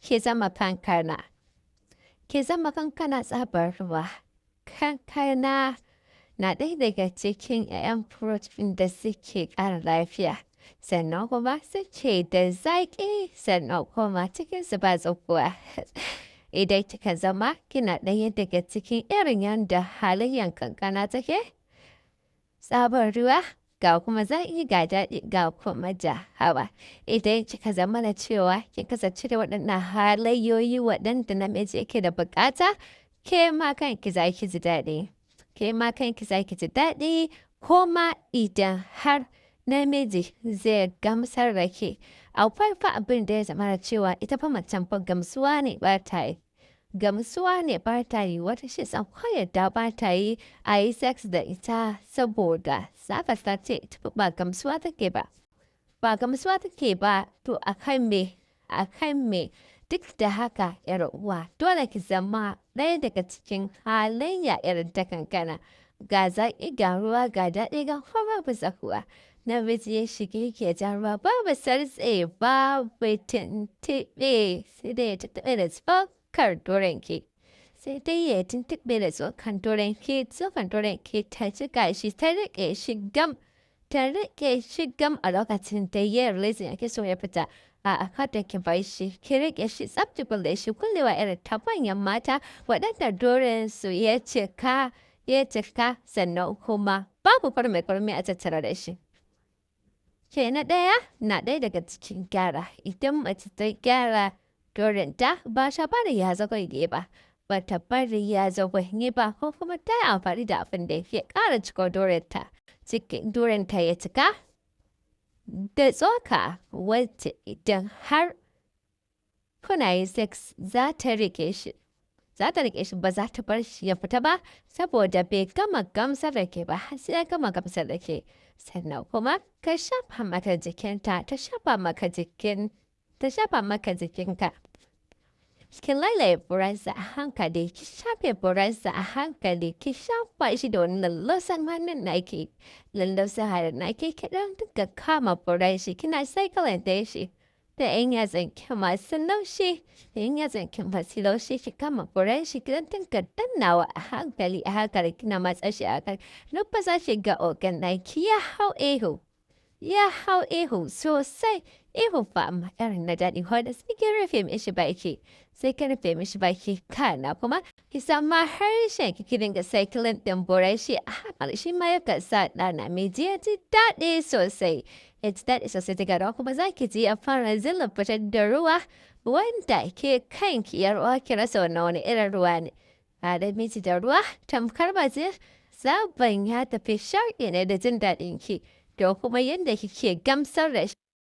ki zama kankana. Ki zama kankana tsabar ruwa. Kankana na ɗaya daga cikin 'ya'yan fruit da suke ƙara lafiya. Sannan kuma suke da zaƙi sannan kuma cikinsu ba tsakuwa. Idan kika zama kina ɗaya daga cikin irin yanda halayyar kankana take, tsabar ruwa ga kuma zaƙi ga daɗi ga kuma ja hawa. Idan kika zama na cewa kin kasance da waɗannan halayyoyi waɗanda namiji yake da buƙata, ke ma kanki za ki ji daɗi. Ke ma kanki za ki ji daɗi ko ma idan har namiji zai gamsar da ke. Akwai fa abin da ya zama da cewa ita fa macen fa gamsuwa ne ba ta yi. Gamsuwa ne ba ta yi wata shi san yadda ba ta yi a yi sex da ita saboda zaka ta ce ita ba gamsuwa take ba. Ba gamsuwa take ba to a kan me duk da haka yar uwa dole ki zama ɗaya daga cikin halayya irin ta kankana. Ga zaƙi ga ruwa ga daɗi ga kuma babu zakuwa. Namiji ya shige ke jan ruwa babu sartse babu tuntuɓe sai dai ya tuntuɓe da tsokar dorenki. Sai dai ya tuntuɓe da tsokan dorenki tsokan dorenki ta cika shi ta riƙe shi gam. Ta riƙe shi gam a lokacin da ya release yake so ya fita. A kada ki bar shi ki riƙe shi tsaf da shi kullewa irin ta manyan mata waɗanda dorensu ya cika sannan kuma babu farme a tattara da shi. Ke na ɗaya daga cikin gyara idan mace ta gyara dorenta ba ta bari ya zagoye ba. Ba ta bari ya zagoye ba ko kuma ta yi amfani da abin da ya ƙara cika dorenta. Cikin dorenta ya cika da tsoka wacce idan har kuna yi sex za ta riƙe shi. Za ta riƙe shi ba za ta bar shi ya fita ba saboda bai gama gamsar da ke ba har sai ya gama gamsar da ke. Sannan kuma ka shafa maka jikinta ta shafa maka jikinka. Ki lalaye buransa a hankali, ki shafe buransa a hankali, ki shafa shi da wani lallausan hannun naki. Lallausan hannun naki ki ɗan duka kama buran shi, kina cycling da shi. Da ‘yan yatsan ki masu laushi, da ‘yan yatsan ki masu laushi ki kama buran shi, ki ɗan dinga dannawa a hankali kina matsa shi a hankali. Numfasa shi ga organ naki ya hau ihu. Ya hau ihu sosai, ihu fa amma irin na daɗi wanda sai ki rufe mishi baki. Sai ki rufe mishi baki kana kuma ki sama harshen ki dinga cycling ɗin burai shi a hankali shi ma yakan sa ɗa namiji ya ji daɗi sosai. Ya ji daɗi sosai daga nan kuma za ki ji ya fara zilla fitar da ruwa wanda ke kanki yar uwa ki rasa wani irin ruwa ne. A da miji da ruwa tamkar mace sabon ya tafi sharƙi ne da jin daɗin ki. Da kuma yadda kike gamsar da shi